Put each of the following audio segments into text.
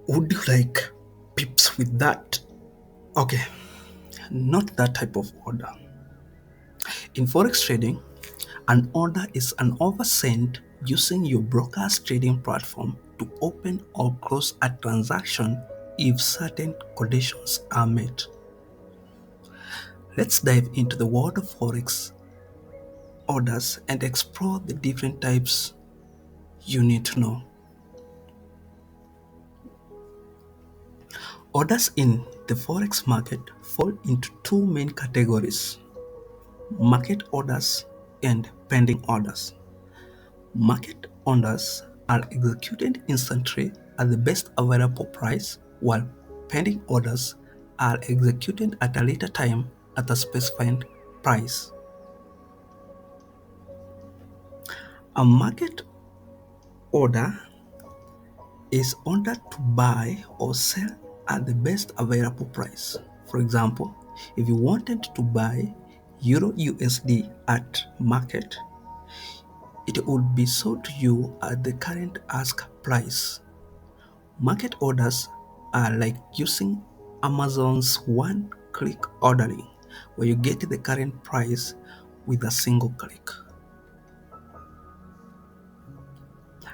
Would you like pips with that? Okay, not that type of order. In Forex trading, an order is an offer sent using your broker's trading platform to open or close a transaction if certain conditions are met. Let's dive into the world of Forex orders and explore the different types you need to know. Orders in the Forex market fall into two main categories: market orders and pending orders. Market orders are executed instantly at the best available price, while pending orders are executed at a later time at a specified price. A market order is ordered to buy or sell at the best available price. For example, if you wanted to buy Euro USD at market, it would be sold to you at the current ask price. Market orders are like using Amazon's one-click ordering, where you get the current price with a single click.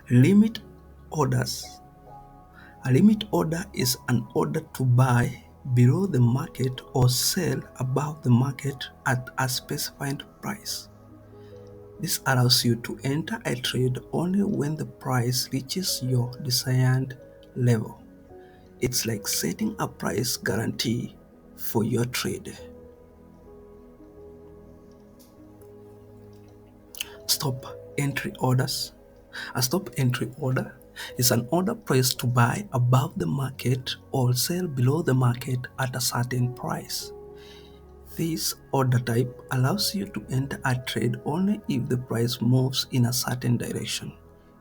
Limit orders. A limit order is an order to buy below the market or sell above the market at a specified price. This allows you to enter a trade only when the price reaches your desired level. It's like setting a price guarantee for your trade. Stop entry orders. A stop entry order is an order placed to buy above the market or sell below the market at a certain price. This order type allows you to enter a trade only if the price moves in a certain direction,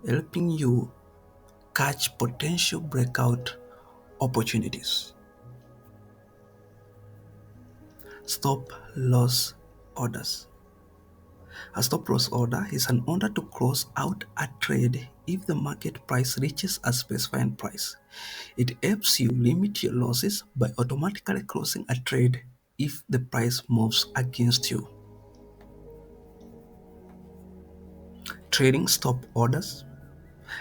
helping you catch potential breakout opportunities. Stop loss orders. A stop loss order is an order to close out a trade if the market price reaches a specified price. It helps you limit your losses by automatically closing a trade if the price moves against you. Trading stop orders.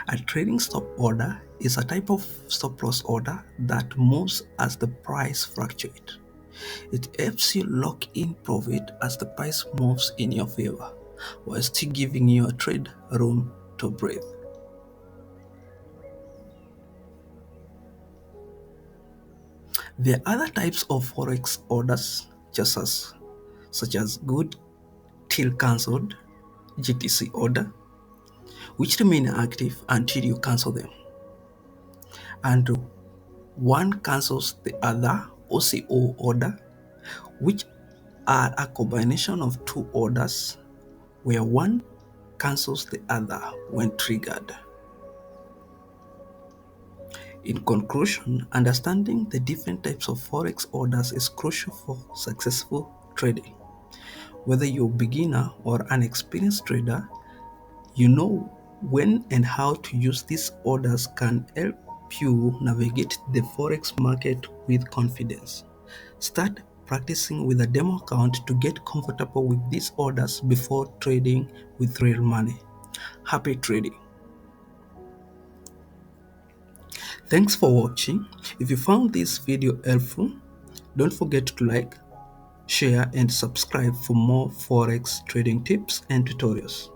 A trading stop order is a type of stop loss order that moves as the price fluctuates. It helps you lock in profit as the price moves in your favor, while still giving your trade room to breathe. There are other types of Forex orders, such as good till cancelled GTC order, which remain active until you cancel them, and one cancels the other OCO order, which are a combination of two orders where one cancels the other when triggered. In conclusion, understanding the different types of Forex orders is crucial for successful trading. Whether you're a beginner or an experienced trader, you know when and how to use these orders can help you navigate the Forex market with confidence. Start practicing with a demo account to get comfortable with these orders before trading with real money. Happy trading! Thanks for watching. If you found this video helpful, don't forget to like, share and subscribe for more Forex trading tips and tutorials.